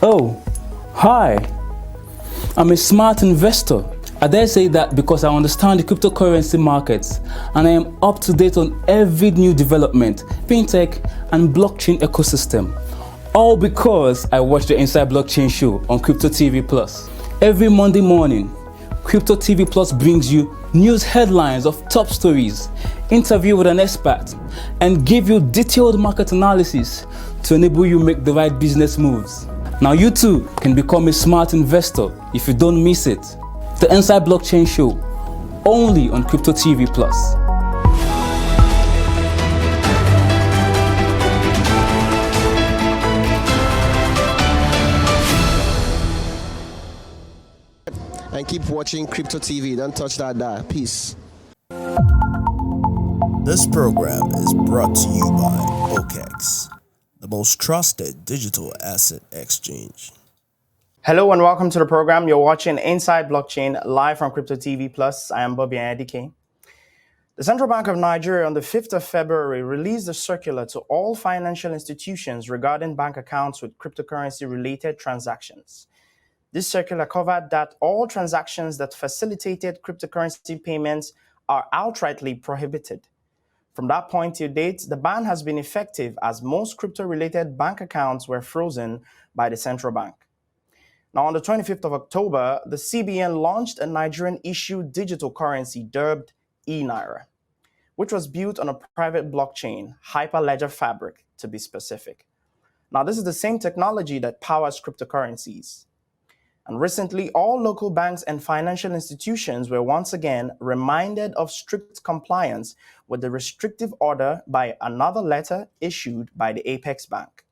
Oh, hi. I'm a smart investor. I dare say that because I understand the cryptocurrency markets and I am up to date on every new development, fintech, and blockchain ecosystem. All because I watch the Inside Blockchain show on Crypto TV Plus. Every Monday morning, Crypto TV Plus brings you news headlines of top stories, interview with an expert, and give you detailed market analysis to enable you make the right business moves. Now you too can become a smart investor if you don't miss it. The Inside Blockchain Show, only on Crypto TV Plus. And keep watching Crypto TV. Don't touch that dial. Peace. This program is brought to you by OKEX, the most trusted digital asset exchange. Hello and welcome to the program. You're watching Inside Blockchain live from Crypto TV Plus. I am Bobby Adike. The Central Bank of Nigeria on the 5th of February released a circular to all financial institutions regarding bank accounts with cryptocurrency-related transactions. This circular covered that all transactions that facilitated cryptocurrency payments are outrightly prohibited. From that point to date, the ban has been effective as most crypto-related bank accounts were frozen by the central bank. Now, on the 25th of October, the CBN launched a Nigerian-issued digital currency dubbed eNaira, which was built on a private blockchain, Hyperledger Fabric, to be specific. Now, this is the same technology that powers cryptocurrencies. And recently, all local banks and financial institutions were once again reminded of strict compliance with the restrictive order by another letter issued by the Apex Bank.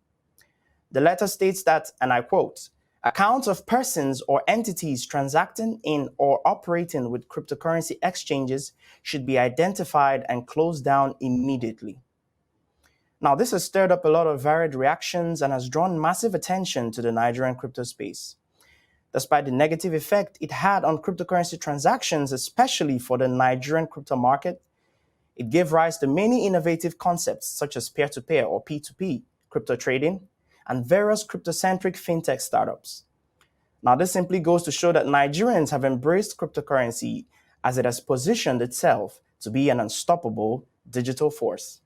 The letter states that, and I quote, "Accounts of persons or entities transacting in or operating with cryptocurrency exchanges should be identified and closed down immediately." Now, this has stirred up a lot of varied reactions and has drawn massive attention to the Nigerian crypto space. Despite the negative effect it had on cryptocurrency transactions, especially for the Nigerian crypto market, it gave rise to many innovative concepts such as peer-to-peer or P2P crypto trading and various crypto-centric fintech startups. Now, this simply goes to show that Nigerians have embraced cryptocurrency as it has positioned itself to be an unstoppable digital force.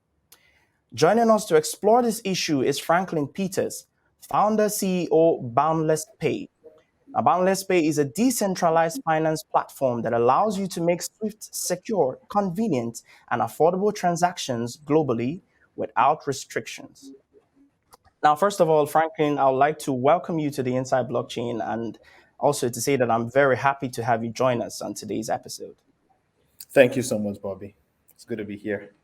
Joining us to explore this issue is Franklin Peters, founder CEO BoundlessPay. Now, BoundlessPay is a decentralized finance platform that allows you to make swift, secure, convenient, and affordable transactions globally without restrictions. Now, first of all, Franklin, I would like to welcome you to the Inside Blockchain and also to say that I'm very happy to have you join us on today's episode. Thank you so much, Bobby. It's good to be here.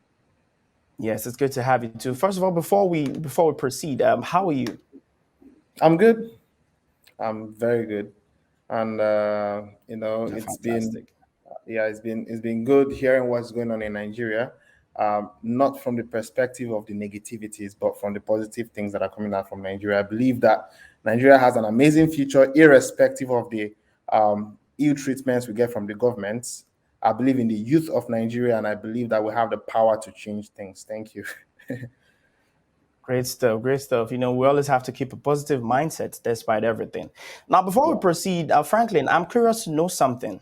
Yes, it's good to have you too. First of all, before we proceed, how are you? I'm good. I'm very good, and it's Fantastic. it's been good hearing what's going on in Nigeria. Not from the perspective of the negativities, but from the positive things that are coming out from Nigeria. I believe that Nigeria has an amazing future, irrespective of the ill treatments we get from the government. I believe in the youth of Nigeria, and I believe that we have the power to change things. Thank you. Great stuff, great stuff. We always have to keep a positive mindset despite everything. Now, before we proceed, Franklin, I'm curious to know something.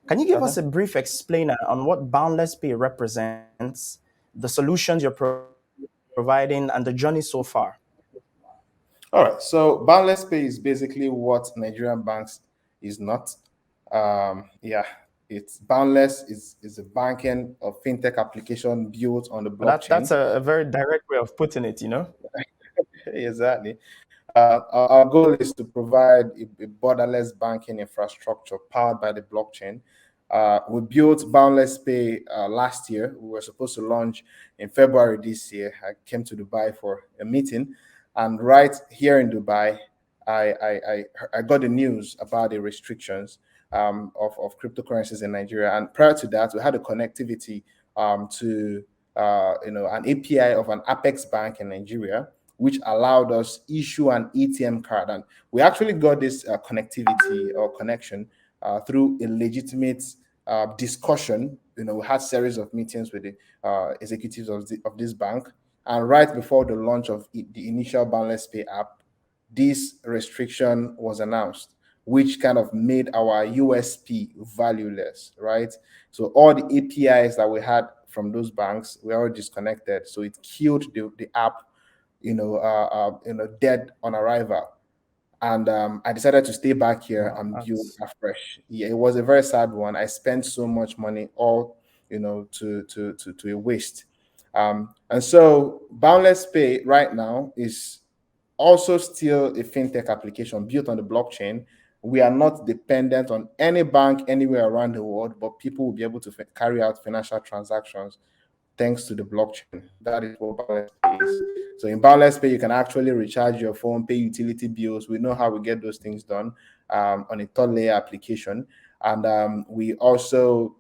Can you give us a brief explainer on what BoundlessPay represents, the solutions you're providing, and the journey so far? All right. So BoundlessPay is basically what Nigerian banks is not. It's Boundless is a banking or fintech application built on the blockchain. That's a very direct way of putting it, Exactly. Our goal is to provide a borderless banking infrastructure powered by the blockchain. We built BoundlessPay last year. We were supposed to launch in February this year. I came to Dubai for a meeting, and right here in Dubai, I got the news about the restrictions of cryptocurrencies in Nigeria. And prior to that, we had a connectivity to an API of an Apex bank in Nigeria, which allowed us issue an ATM card. And we actually got this connectivity or connection through a legitimate discussion. We had series of meetings with the executives of this bank. And right before the launch of the initial BoundlessPay app, this restriction was announced, which kind of made our USP valueless, right? So all the APIs that we had from those banks were all disconnected. So it killed the app, dead on arrival. And I decided to stay back here and build afresh. Yeah, it was a very sad one. I spent so much money, all to a waste. And so Boundless Pay right now is also still a fintech application built on the blockchain. We are not dependent on any bank anywhere around the world, but people will be able to carry out financial transactions thanks to the blockchain. That is what Boundless Pay is. So in Boundless Pay, you can actually recharge your phone, pay utility bills. We know how we get those things done on a third layer application. And we also,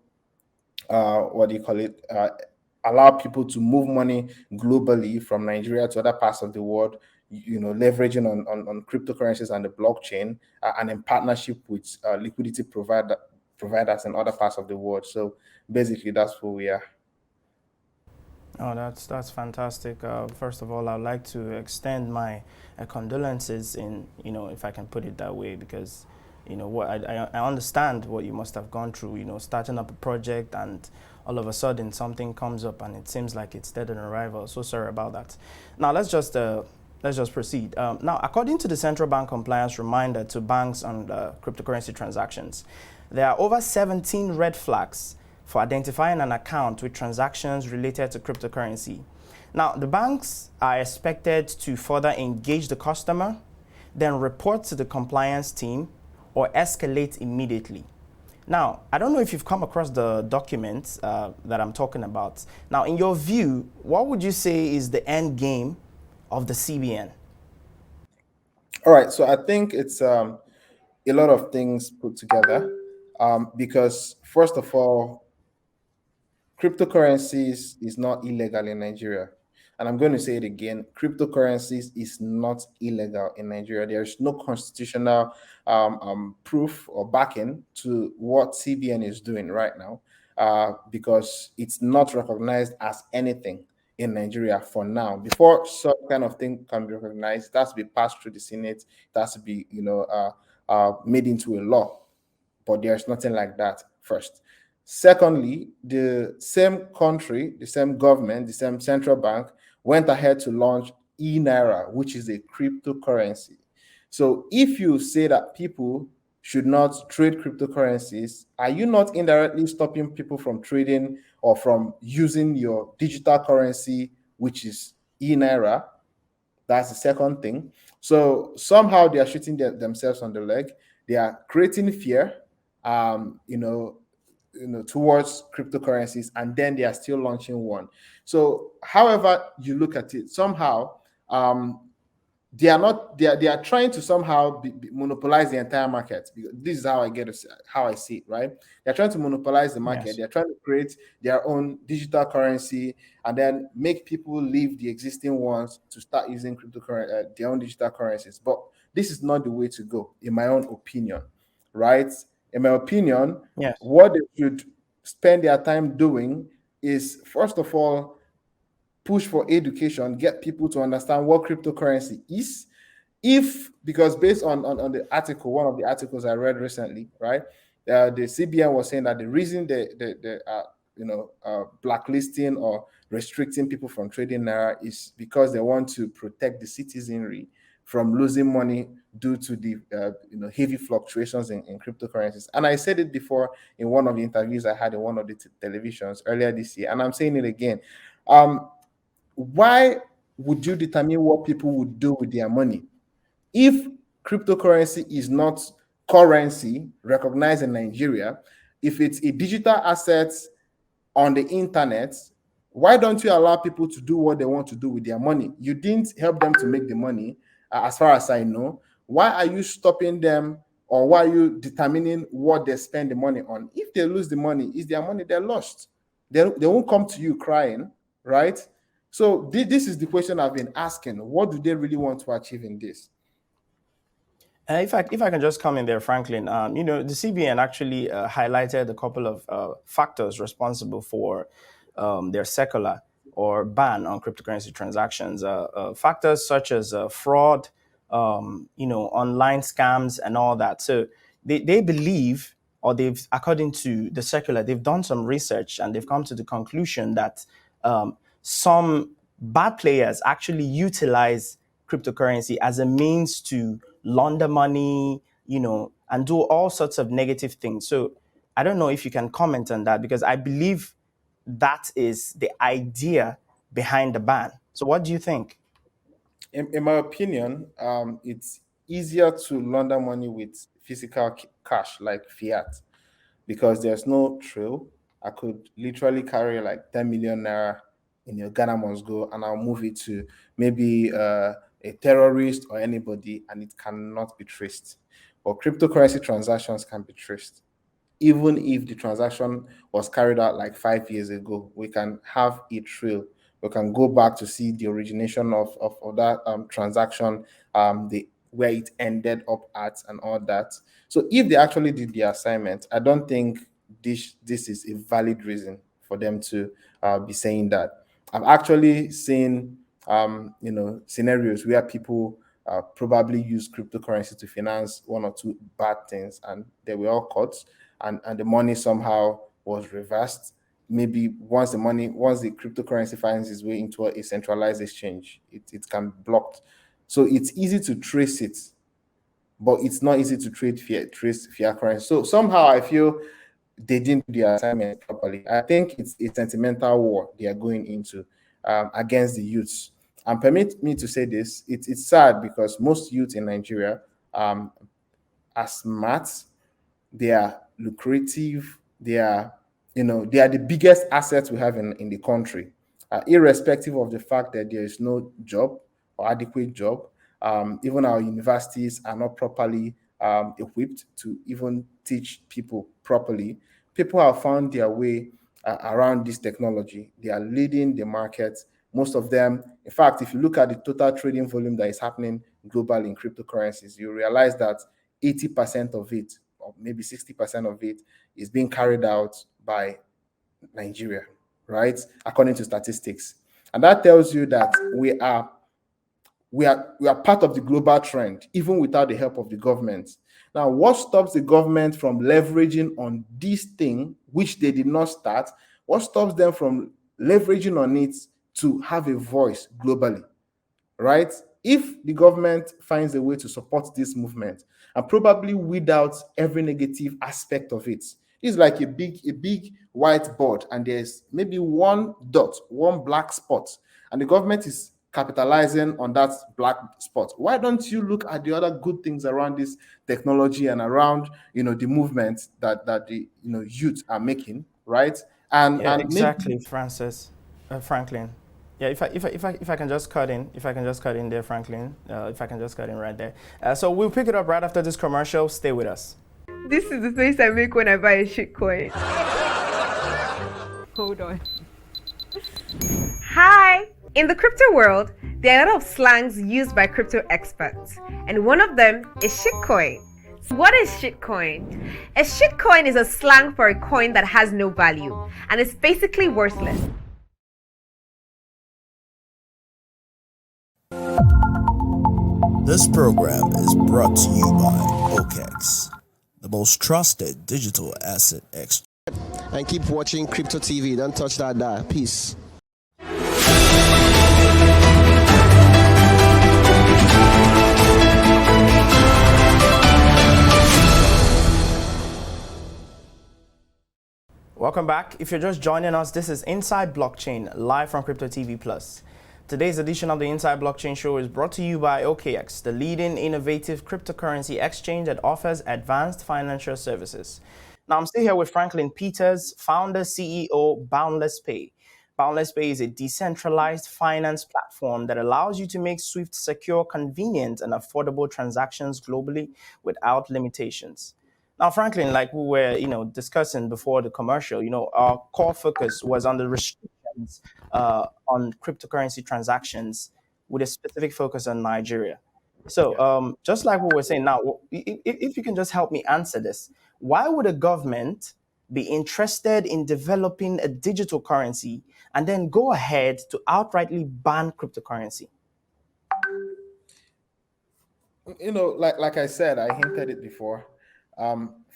allow people to move money globally from Nigeria to other parts of the world, leveraging on cryptocurrencies and the blockchain, and in partnership with liquidity providers in other parts of the world. So basically, that's who we are. Oh, that's fantastic. First of all, I'd like to extend my condolences in, if I can put it that way, because, what I understand what you must have gone through, starting up a project and all of a sudden something comes up and it seems like it's dead on arrival. So sorry about that. Now let's just proceed. Now, according to the central bank compliance reminder to banks on cryptocurrency transactions, there are over 17 red flags for identifying an account with transactions related to cryptocurrency. Now, the banks are expected to further engage the customer, then report to the compliance team, or escalate immediately. Now, I don't know if you've come across the document that I'm talking about. Now, in your view, what would you say is the end game of the CBN? All right, so I think it's a lot of things put together, because first of all, cryptocurrencies is not illegal in Nigeria. And I'm going to say it again, cryptocurrencies is not illegal in Nigeria. There's no constitutional proof or backing to what CBN is doing right now, because it's not recognized as anything in Nigeria for now. Before such kind of thing can be recognized, it has to be passed through the Senate. It has to be, made into a law. But there's nothing like that first. Secondly, the same country, the same government, the same central bank went ahead to launch eNaira, which is a cryptocurrency. So if you say that people should not trade cryptocurrencies, are you not indirectly stopping people from trading or from using your digital currency, which is eNaira? That's the second thing. So somehow they are shooting themselves on the leg. They are creating fear, towards cryptocurrencies, and then they are still launching one. So however you look at it, somehow they are trying to somehow monopolize the entire market. This is how I see it, right? They're trying to monopolize the market. Yes. They're trying to create their own digital currency and then make people leave the existing ones to start using cryptocurrency, their own digital currencies. But this is not the way to go, in my own opinion, right? In my opinion, yes, what they should spend their time doing is, first of all, push for education, get people to understand what cryptocurrency is. Because based on the article, one of the articles I read recently, right, the CBN was saying that the reason they blacklisting or restricting people from trading Naira is because they want to protect the citizenry from losing money due to the heavy fluctuations in cryptocurrencies. And I said it before in one of the interviews I had in one of the televisions earlier this year, and I'm saying it again. Why would you determine what people would do with their money? If cryptocurrency is not currency recognized in Nigeria, if it's a digital asset on the internet, why don't you allow people to do what they want to do with their money? You didn't help them to make the money, as far as I know. Why are you stopping them, or why are you determining what they spend the money on? If they lose the money, it's their money they lost. They won't come to you crying, right? So this is the question I've been asking. What do they really want to achieve in this? If I can just come in there, Franklin, the CBN actually highlighted a couple of factors responsible for their secular or ban on cryptocurrency transactions. Factors such as fraud, online scams and all that. So they believe, or they've, according to the circular, they've done some research and they've come to the conclusion that some bad players actually utilize cryptocurrency as a means to launder money, and do all sorts of negative things. So I don't know if you can comment on that, because I believe that is the idea behind the ban. So what do you think? In my opinion, it's easier to launder money with physical cash like fiat because there's no trail. I could literally carry like 10 million naira in your Ghana must go, and I'll move it to maybe a terrorist or anybody, and it cannot be traced. But cryptocurrency transactions can be traced. Even if the transaction was carried out like 5 years ago, we can have a trail. We can go back to see the origination of that transaction, where it ended up at, and all that. So if they actually did the assignment, I don't think this is a valid reason for them to be saying that. I've actually seen scenarios where people probably use cryptocurrency to finance one or two bad things, and they were all caught, and the money somehow was reversed. Maybe once the cryptocurrency finds its way into a centralized exchange, it can be blocked. So it's easy to trace it, but it's not easy to trace fiat currency. So somehow I feel they didn't do the assignment properly. I think it's a sentimental war they are going into against the youths. And permit me to say this, it's sad because most youth in Nigeria are smart, they are lucrative, they are the biggest assets we have in the country, irrespective of the fact that there is no job or adequate job. Even our universities are not properly equipped to even teach people properly. People have found their way around this technology. They are leading the market. Most of them, in fact, if you look at the total trading volume that is happening globally in cryptocurrencies, you realize that 80% of it, or maybe 60% of it, is being carried out by Nigeria, right? According to statistics. And that tells you that we are part of the global trend, even without the help of the government. Now, what stops the government from leveraging on this thing, which they did not start? What stops them from leveraging on it to have a voice globally, right? If the government finds a way to support this movement and probably weed out every negative aspect of it, it's like a big whiteboard, and there's maybe one dot, one black spot, and the government is capitalizing on that black spot. Why don't you look at the other good things around this technology and around the movement that the youth are making, right? And Yeah, maybe exactly, Franklin. Yeah, if I can just cut in, there, Franklin. If I can just cut in right there. So we'll pick it up right after this commercial. Stay with us. This is the face I make when I buy a shit coin. Hold on. Hi! In the crypto world, there are a lot of slangs used by crypto experts, and one of them is shitcoin. So what is shitcoin? A shitcoin is a slang for a coin that has no value, and it's basically worthless. This program is brought to you by OKEX, the most trusted digital asset exchange. And keep watching Crypto TV. Don't touch that dial. Peace. Welcome back. If you're just joining us, this is Inside Blockchain, live from Crypto TV Plus. Today's edition of the Inside Blockchain Show is brought to you by OKX, the leading innovative cryptocurrency exchange that offers advanced financial services. Now, I'm still here with Franklin Peters, founder, CEO, BoundlessPay. BoundlessPay is a decentralized finance platform that allows you to make swift, secure, convenient, and affordable transactions globally without limitations. Now, Franklin, like we were, discussing before the commercial, our core focus was on the restrictions on cryptocurrency transactions with a specific focus on Nigeria. So, just like we were saying now, if you can just help me answer this, why would a government be interested in developing a digital currency and then go ahead to outrightly ban cryptocurrency? like I said, I hinted it before.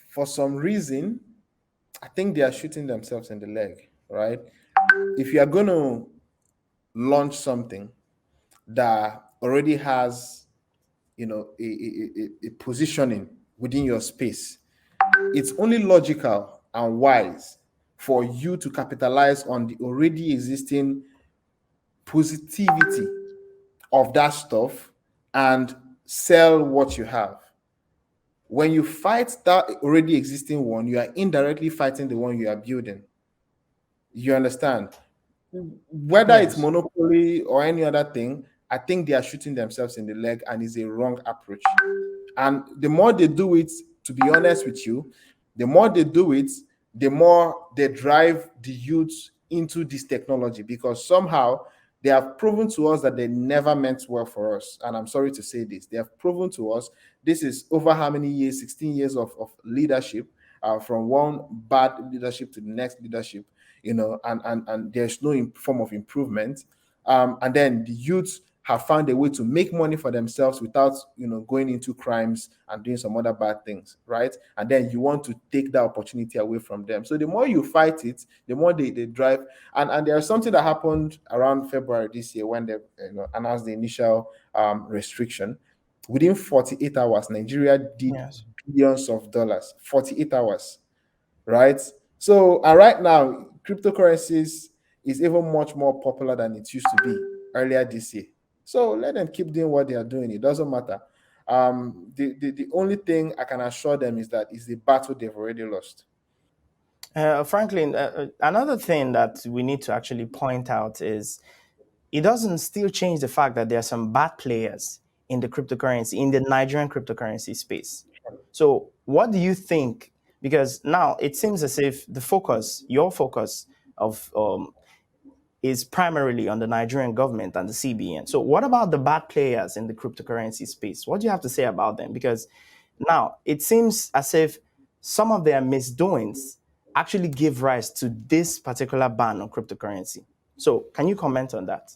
For some reason, I think they are shooting themselves in the leg, right? If you are going to launch something that already has, a positioning within your space, it's only logical and wise for you to capitalize on the already existing positivity of that stuff and sell what you have. When you fight that already existing one, you are indirectly fighting the one you are building. You understand? Whether it's Yes. monopoly or any other thing, I think they are shooting themselves in the leg and is a wrong approach. And the more they do it, to be honest with you, the more they do it, the more they drive the youth into this technology, because somehow they have proven to us that they never meant well for us. And I'm sorry to say this. They have proven to us this is over how many years? 16 years of leadership, from one bad leadership to the next leadership, and there's no form of improvement. And then the youths have found a way to make money for themselves without, going into crimes and doing some other bad things, right? And then you want to take that opportunity away from them. So the more you fight it, the more they drive. And there's something that happened around February this year when they announced the initial restriction. Within 48 hours, Nigeria did Yes. billions of dollars. 48 hours, right? So, and right now, cryptocurrencies is even much more popular than it used to be earlier this year. So let them keep doing what they are doing. It doesn't matter. The only thing I can assure them is that it's the battle they've already lost. Franklin, another thing that we need to actually point out is it doesn't still change the fact that there are some bad players in the cryptocurrency, in the Nigerian cryptocurrency space. So, what do you think? Because now it seems as if your focus of is primarily on the Nigerian government and the CBN. So, what about the bad players in the cryptocurrency space? What do you have to say about them? Because now it seems as if some of their misdoings actually give rise to this particular ban on cryptocurrency. So, can you comment on that?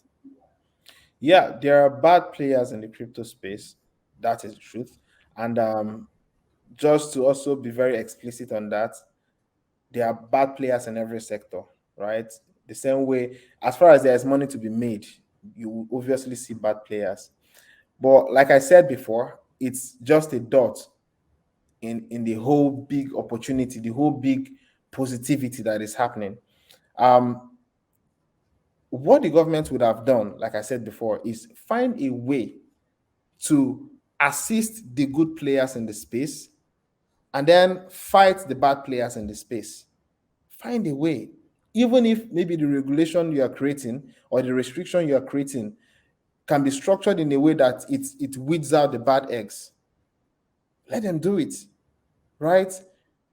Yeah, there are bad players in the crypto space. That is the truth. And just to also be very explicit on that, there are bad players in every sector, right? The same way, as far as there is money to be made, you will obviously see bad players. But like I said before, it's just a dot in the whole big opportunity, the whole big positivity that is happening. Um, what the government would have done, like I said before, is find a way to assist the good players in the space and then fight the bad players in the space. Find a way, even if maybe the regulation you are creating or the restriction you are creating can be structured in a way that it weeds out the bad eggs. Let them do it, right?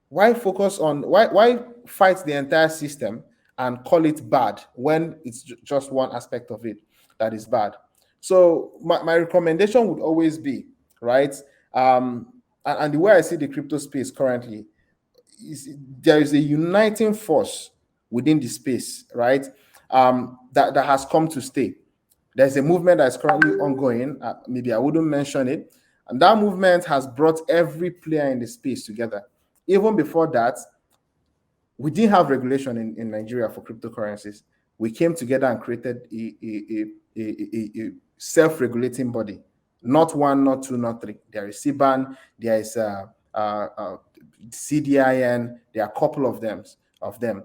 Why focus on why fight the entire system and call it bad when it's just one aspect of it that is bad? So my recommendation would always be, right, and the way I see the crypto space currently is there is a uniting force within the space, right? That has come to stay. There's a movement that is currently ongoing. Maybe I wouldn't mention it. And that movement has brought every player in the space together. Even before that, we didn't have regulation in Nigeria for cryptocurrencies. We came together and created a self-regulating body. Not one, not two, not three. There is CBAN, there is CDIN, there are a couple of them.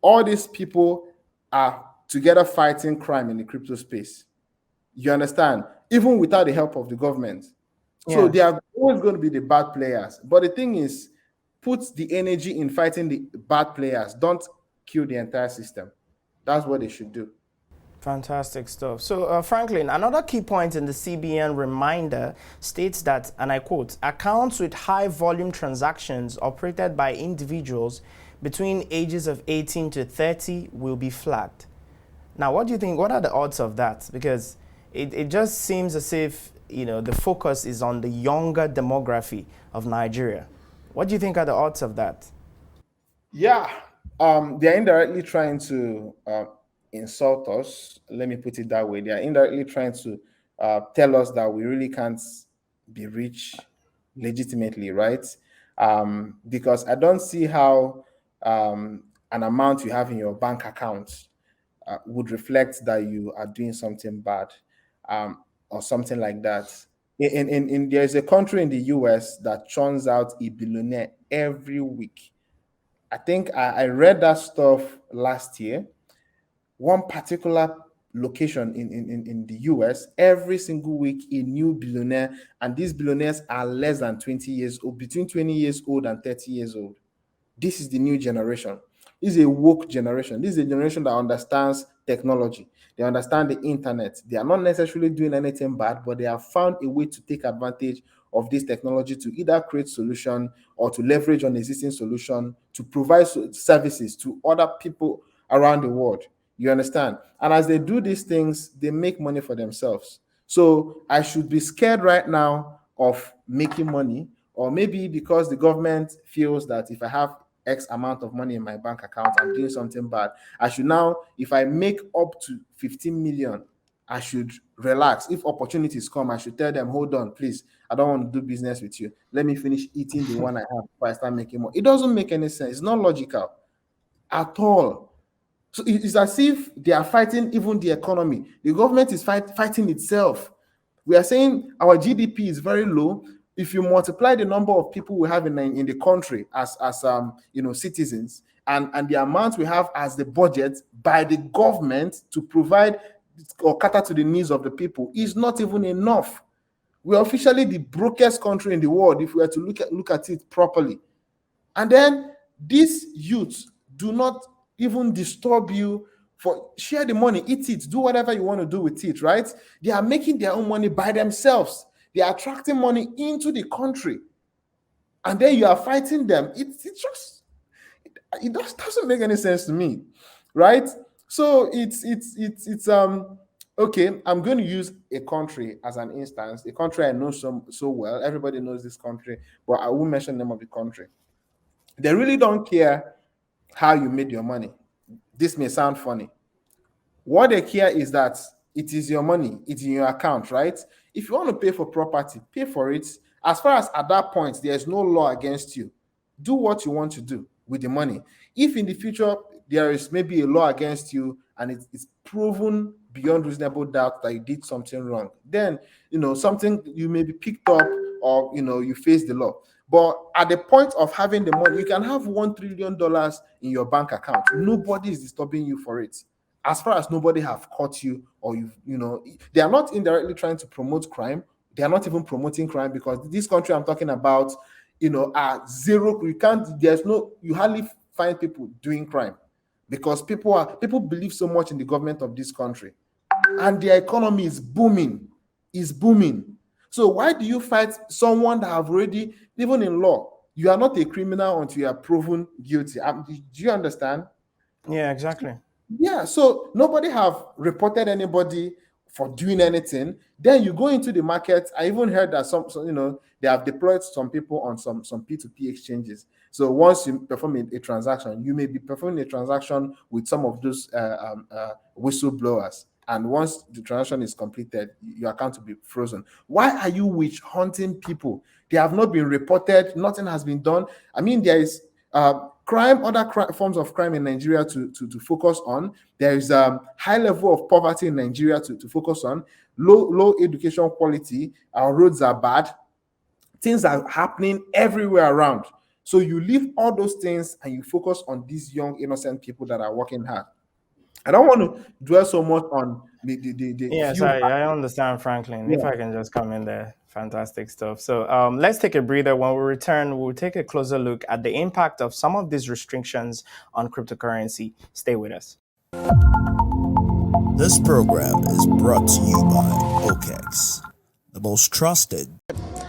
All these people are together fighting crime in the crypto space. You understand? Even without the help of the government. So they Yes. are always going to be the bad players. But the thing is, put the energy in fighting the bad players. Don't kill the entire system. That's what they should do. Fantastic stuff. So, Franklin, another key point in the CBN reminder states that, and I quote, accounts with high volume transactions operated by individuals between ages of 18 to 30 will be flagged. Now, what do you think? What are the odds of that? Because it just seems as if, the focus is on the younger demography of Nigeria. What do you think are the odds of that? Yeah, they're indirectly trying to insult us. Let me put it that way. They are indirectly trying to tell us that we really can't be rich legitimately, right? Because I don't see how an amount you have in your bank account would reflect that you are doing something bad, or something like that. There's a country in the US that churns out a billionaire every week. I think I read that stuff last year. One particular location in the US, every single week, a new billionaire, and these billionaires are less than 20 years old, between 20 years old and 30 years old. This is the new generation. This is a woke generation. This is a generation that understands technology. They understand the internet. They are not necessarily doing anything bad, but they have found a way to take advantage of this technology to either create solution or to leverage on existing solution to provide services to other people around the world. You understand? And as they do these things, they make money for themselves. So I should be scared right now of making money, or maybe because the government feels that if I have X amount of money in my bank account, I'm doing something bad. I should now, if I make up to 15 million, I should relax. If opportunities come, I should tell them, hold on, please. I don't want to do business with you. Let me finish eating the one I have before I start making more. It doesn't make any sense. It's not logical at all. So it's as if they are fighting even the economy. The government is fighting itself. We are saying our GDP is very low. If you multiply the number of people we have in the country as citizens, and the amount we have as the budget by the government to provide or cater to the needs of the people, is not even enough. We are officially the brokest country in the world if we were to look at it properly. And then these youths do not even disturb you for share the money, eat it, do whatever you want to do with it, right? They are making their own money by themselves. They are attracting money into the country. And then you are fighting them. It just doesn't make any sense to me, right? So it's okay. I'm going to use a country as an instance, a country I know so well. Everybody knows this country, but I won't mention the name of the country. They really don't care how you made your money. This may sound funny. What they care is that it is your money, it's in your account, right? If you want to pay for property, pay for it. As far as at that point, there's no law against you. Do what you want to do with the money. If in the future there is maybe a law against you and it's proven beyond reasonable doubt that you did something wrong, then something you may be picked up, or you face the law. But at the point of having the money, you can have $1 trillion in your bank account. Nobody is disturbing you for it. As far as nobody have caught you, or they are not indirectly trying to promote crime. They are not even promoting crime, because this country I'm talking about, are zero. You hardly find people doing crime, because people believe so much in the government of this country, and their economy is booming. So why do you fight someone that have already, even in law, you are not a criminal until you are proven guilty? Do you understand? Yeah, exactly. Yeah, so nobody have reported anybody for doing anything. Then you go into the market. I even heard that some they have deployed some people on some P2P exchanges. So once you perform a transaction, you may be performing a transaction with some of those whistleblowers. And once the transaction is completed, your account will be frozen. Why are you witch hunting people? They have not been reported. Nothing has been done. I mean, there is crime, other forms of crime in Nigeria to focus on. There is a high level of poverty in Nigeria to focus on. Low education quality. Our roads are bad. Things are happening everywhere around. So you leave all those things and you focus on these young, innocent people that are working hard. I don't want to dwell so much on the Yes, few. I understand, Franklin. Yeah. If I can just come in there, fantastic stuff. So let's take a breather. When we return, we'll take a closer look at the impact of some of these restrictions on cryptocurrency. Stay with us. This program is brought to you by OKEX, the most trusted.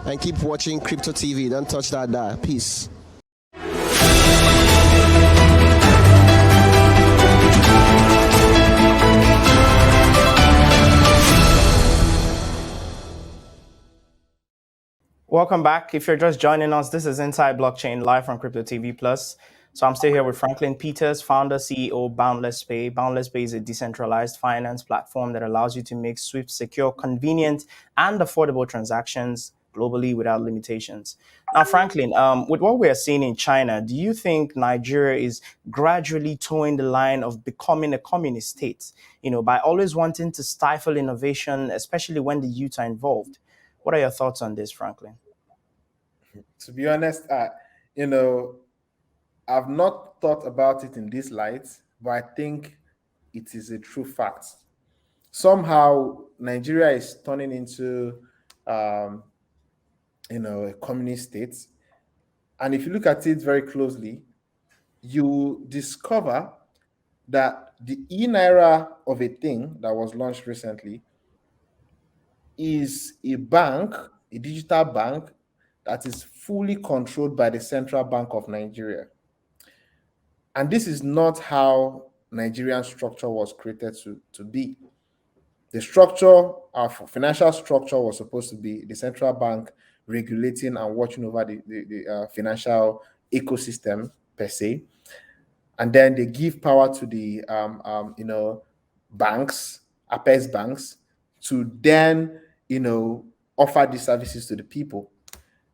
And keep watching Crypto TV. Don't touch that dial. Peace. Welcome back. If you're just joining us, this is Inside Blockchain live from Crypto TV Plus. So I'm still here with Franklin Peters, founder, CEO, BoundlessPay. BoundlessPay is a decentralized finance platform that allows you to make swift, secure, convenient, and affordable transactions globally without limitations. Now, Franklin, with what we are seeing in China, do you think Nigeria is gradually towing the line of becoming a communist state? By always wanting to stifle innovation, especially when the youth are involved. What are your thoughts on this, Franklin? To be honest, you know, I've not thought about it in this light, but I think it is a true fact. Somehow, Nigeria is turning into, um, a communist state. And if you look at it very closely, you discover that the eNaira of a thing that was launched recently is a bank, a digital bank that is fully controlled by the Central Bank of Nigeria. And this is not how Nigerian structure was created to be. The structure, our financial structure, was supposed to be the central bank regulating and watching over the financial ecosystem per se. And then they give power to the banks, Apex banks, to then offer these services to the people.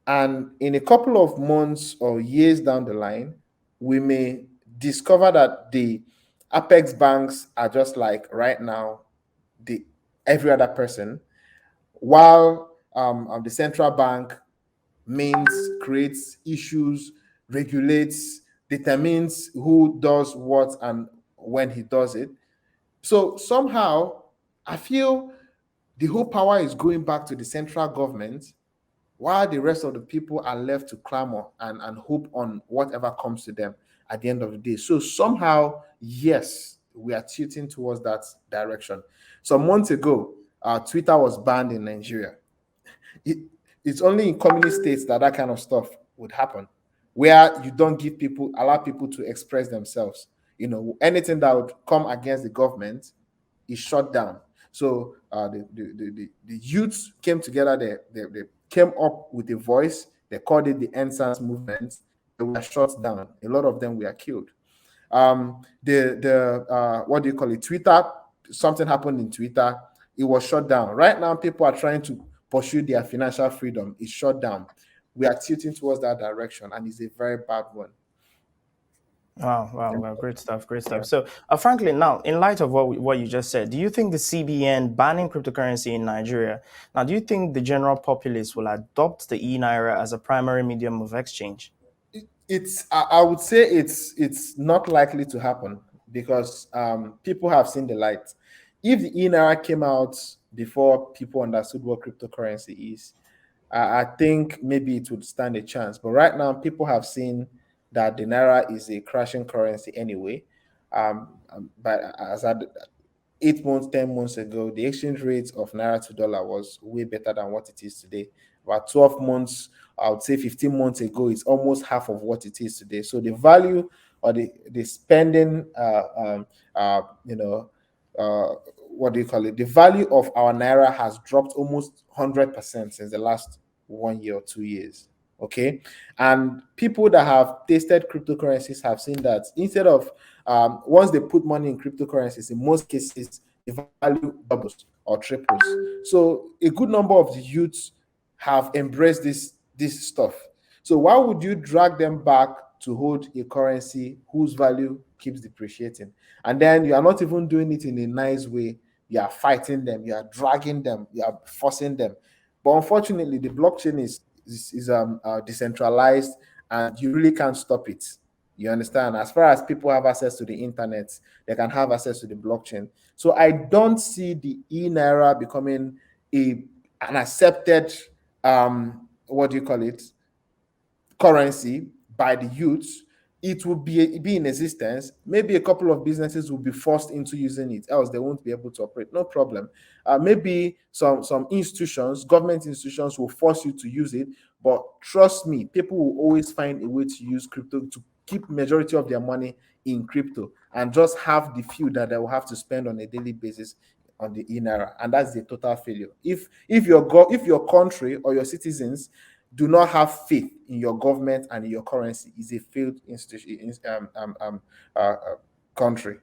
And in a couple of months or years down the line, we may discover that the Apex banks are just like right now the every other person, while the central bank means creates issues, regulates, determines who does what and when he does it. So somehow, I feel the whole power is going back to the central government, while the rest of the people are left to clamor and hope on whatever comes to them at the end of the day. So somehow, yes, we are tilting towards that direction. Some months ago, Twitter was banned in Nigeria. It's only in communist states that that kind of stuff would happen, where you don't allow people to express themselves. Anything that would come against the government is shut down. So the youths came together. They came up with a voice. They called it the NSAS movement. They were shut down. A lot of them were killed. What do you call it? Twitter. Something happened in Twitter. It was shut down. Right now, people are trying to pursue their financial freedom. It's shut down. We are tilting towards that direction, and it's a very bad one. Wow, great stuff, great stuff. So, Franklin, now, in light of what you just said, do you think the CBN banning cryptocurrency in Nigeria, now, do you think the general populace will adopt the eNaira as a primary medium of exchange? I would say it's not likely to happen because people have seen the light. If the eNaira came out before people understood what cryptocurrency is, I think maybe it would stand a chance. But right now, people have seen that the naira is a crashing currency anyway. But as at 8 months, 10 months ago, the exchange rate of naira to dollar was way better than what it is today. About 12 months, I would say 15 months ago, it's almost half of what it is today. So the value or the spending, what do you call it? The value of our naira has dropped almost 100% since the last 1 year or 2 years. Okay, and people that have tasted cryptocurrencies have seen that instead of once they put money in cryptocurrencies, in most cases the value doubles or triples. So a good number of the youths have embraced this stuff. So why would you drag them back to hold a currency whose value keeps depreciating? And then you are not even doing it in a nice way. You are fighting them, you are dragging them, you are forcing them. But unfortunately, the blockchain is decentralized, and you really can't stop it. You understand? As far as people have access to the internet, they can have access to the blockchain. So I don't see the eNaira becoming an accepted what do you call it, currency by the youths. It will be in existence. Maybe a couple of businesses will be forced into using it, else they won't be able to operate. No problem. Maybe some institutions, government institutions, will force you to use it. But trust me, people will always find a way to use crypto to keep majority of their money in crypto and just have the few that they will have to spend on a daily basis on the eNaira, and that's the total failure. If your country or your citizens do not have faith in your government and in your currency, is a failed institution, country.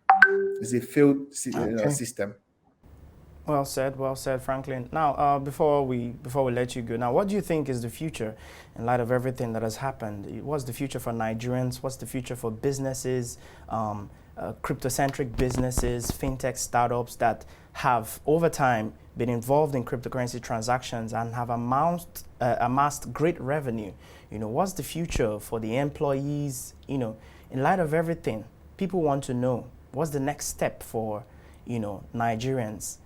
Is a failed system. Well said, Franklin. Now, before we let you go, now, what do you think is the future in light of everything that has happened? What's the future for Nigerians? What's the future for businesses, crypto-centric businesses, fintech startups that have over time been involved in cryptocurrency transactions and have amassed great revenue? What's the future for the employees? In light of everything, people want to know what's the next step for Nigerians.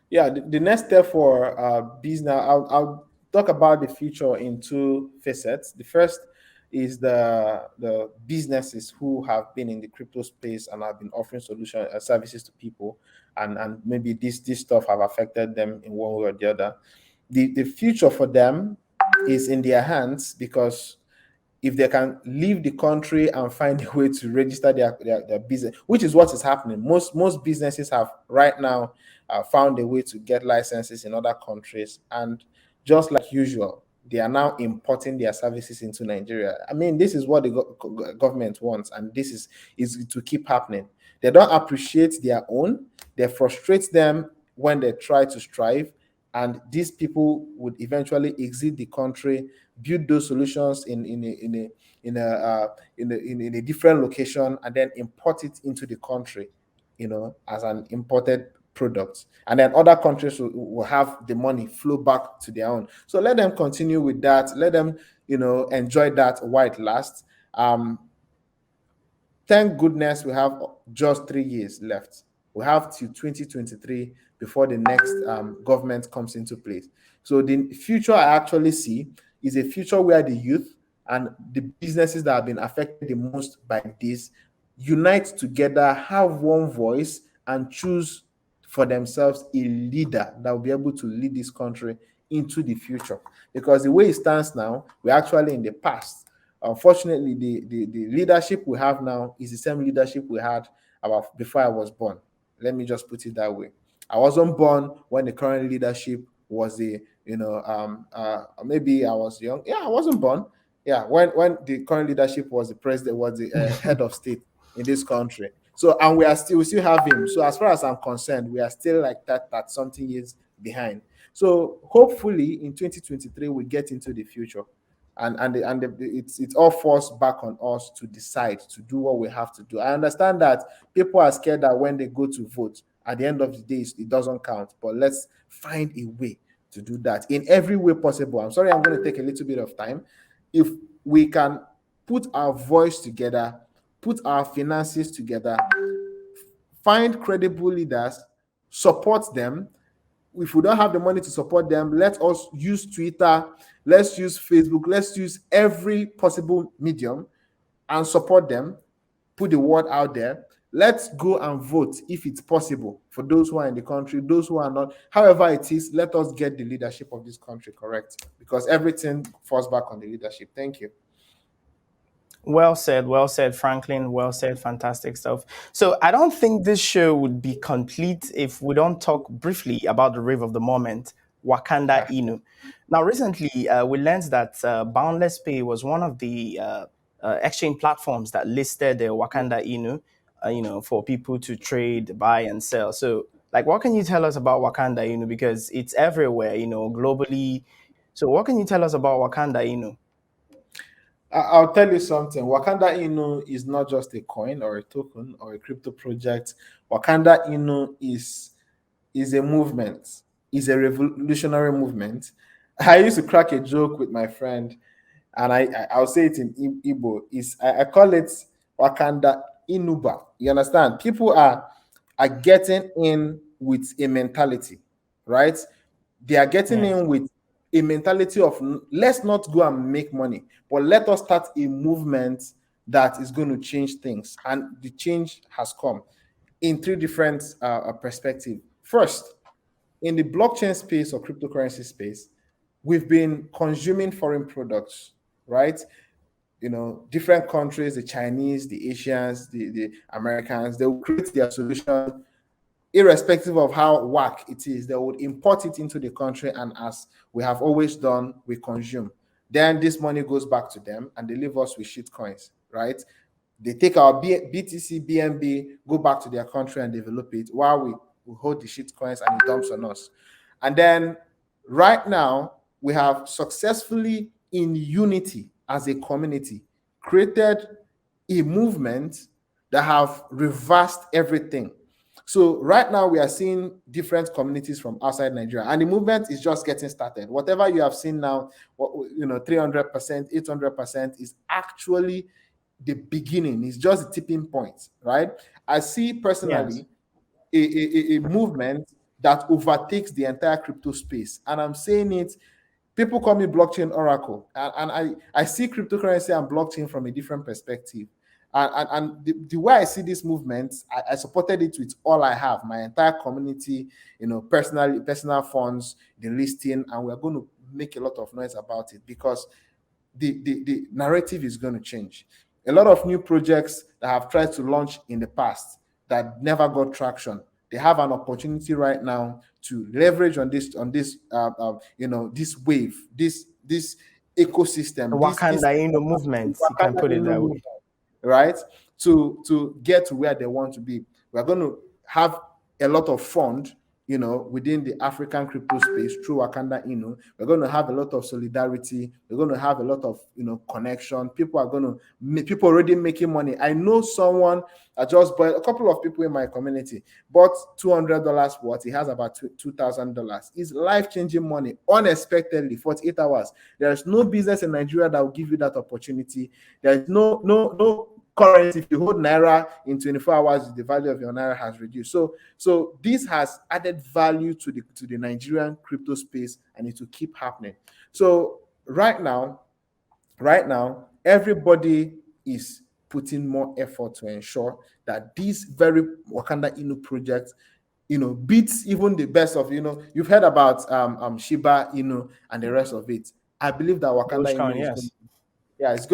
Yeah, the next step for business, I'll talk about the future in two facets. The first is the businesses who have been in the crypto space and have been offering solution services to people, and maybe this stuff have affected them in one way or the other. The future for them is in their hands, because if they can leave the country and find a way to register their business, which is what is happening. Most businesses have right now found a way to get licenses in other countries, and just like usual, they are now importing their services into Nigeria. I mean, this is what the government wants, and this is to keep happening. They don't appreciate their own. They frustrate them when they try to strive, and these people would eventually exit the country, build those solutions in a different location, and then import it into the country, as an imported product. And then other countries will have the money flow back to their own. So let them continue with that. Let them, enjoy that while it lasts. Thank goodness we have just 3 years left. We have till 2023 before the next government comes into place. So the future I actually see is a future where the youth and the businesses that have been affected the most by this unite together, have one voice, and choose for themselves a leader that will be able to lead this country into the future. Because the way it stands now, we're actually in the past. Unfortunately, the leadership we have now is the same leadership we had about before I was born. Let me just put it that way. I wasn't born when the current leadership was maybe I was young. Yeah, I wasn't born. Yeah, when the current leadership was the president, was the head of state in this country. So, and we still have him. So, as far as I'm concerned, we are still like that something years behind. So, hopefully, in 2023, we get into the future, it all falls back on us to decide to do what we have to do. I understand that people are scared that when they go to vote, at the end of the day, it doesn't count. But let's find a way to do that in every way possible. I'm sorry, I'm going to take a little bit of time. If we can put our voice together, put our finances together, find credible leaders, support them. If we don't have the money to support them, let us use Twitter, let's use Facebook, let's use every possible medium and support them, put the word out there. Let's go and vote if it's possible for those who are in the country, those who are not. However it is, let us get the leadership of this country correct, because everything falls back on the leadership. Thank you. Well said, Franklin. Well said, fantastic stuff. So I don't think this show would be complete if we don't talk briefly about the rave of the moment, Wakanda Inu. Now, recently, we learned that BoundlessPay was one of the exchange platforms that listed Wakanda Inu, for people to trade, buy, and sell. So, like, what can you tell us about Wakanda Inu? Because it's everywhere, globally. So, what can you tell us about Wakanda Inu? I'll tell you something. Wakanda Inu is not just a coin or a token or a crypto project. Wakanda Inu is a movement, is a revolutionary movement. I used to crack a joke with my friend, and I'll say it in Igbo. I call it Wakanda Inuba. You understand? People are getting in with a mentality, right? They are getting in with a mentality of let's not go and make money, but let us start a movement that is going to change things. And the change has come in three different perspectives. First, in the blockchain space or cryptocurrency space, we've been consuming foreign products, right? Different countries, the Chinese, the Asians, the Americans, they will create their solution irrespective of how whack it is. They would import it into the country, and as we have always done, we consume. Then this money goes back to them and they leave us with shit coins, right? They take our BTC, BNB, go back to their country and develop it while hold the shit coins and he dumps on us. And then right now, we have successfully, in unity as a community, created a movement that have reversed everything. So right now we are seeing different communities from outside Nigeria, and the movement is just getting started. Whatever you have seen now, 300%, 800% is actually the beginning. It's just the tipping point, right? I see personally a movement that overtakes the entire crypto space, and I'm saying it. People call me blockchain oracle, and I see cryptocurrency and blockchain from a different perspective. And the way I see this movement, I supported it with all I have, my entire community, personal funds, the listing, and we're going to make a lot of noise about it because the narrative is going to change. A lot of new projects that have tried to launch in the past that never got traction, they have an opportunity right now to leverage on this this wave, this ecosystem, The Wakanda Inu movement, you can put it that way, right? To get to where they want to be. We're going to have a lot of fund, within the African crypto space through Wakanda Inu. We're going to have a lot of solidarity. We're going to have a lot of connection. People already making money. I know someone that just bought, a couple of people in my community bought $200 worth. He has about $2,000. It's life-changing money, unexpectedly, 48 hours. There is no business in Nigeria that will give you that opportunity. There is no currency. If you hold Naira in 24 hours, the value of your Naira has reduced. So this has added value to the Nigerian crypto space, and it will keep happening. So right now, everybody is putting more effort to ensure that this very Wakanda Inu project, beats even the best of, you've heard about Shiba Inu and the rest of it. I believe that Wakanda Inu is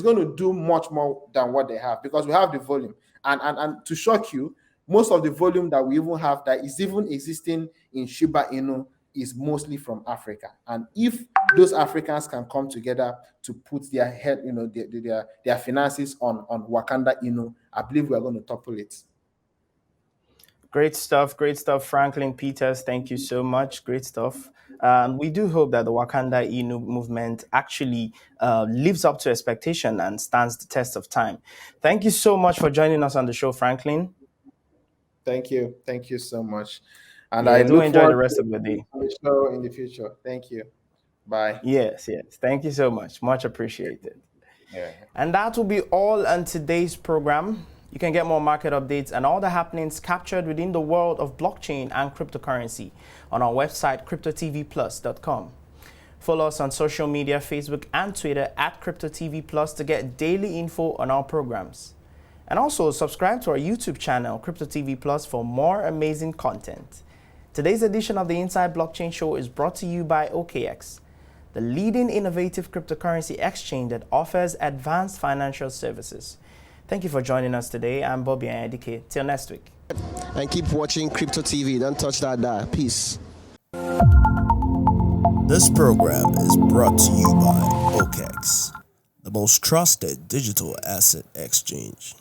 going to do much more than what they have, because we have the volume. And to shock you, most of the volume that we even have that is even existing in Shiba Inu is mostly from Africa. And if those Africans can come together to put their head, their finances on Wakanda Inu, I believe we are going to topple it. Great stuff, Franklin Peters. Thank you so much. Great stuff. We do hope that the Wakanda Inu movement actually lives up to expectation and stands the test of time. Thank you so much for joining us on the show, Franklin. Thank you so much. And I do enjoy the rest of the day. The show in the future. Thank you. Bye. Yes. Thank you so much. Much appreciated. Yeah. And that will be all on today's program. You can get more market updates and all the happenings captured within the world of blockchain and cryptocurrency on our website, cryptotvplus.com. Follow us on social media, Facebook and Twitter at CryptoTV+ to get daily info on our programs. And also subscribe to our YouTube channel, CryptoTV+, for more amazing content. Today's edition of the Inside Blockchain Show is brought to you by OKX, the leading innovative cryptocurrency exchange that offers advanced financial services. Thank you for joining us today. I'm Bobby Ayadike. Till next week. And keep watching Crypto TV. Don't touch that dial. Peace. This program is brought to you by OKX, the most trusted digital asset exchange.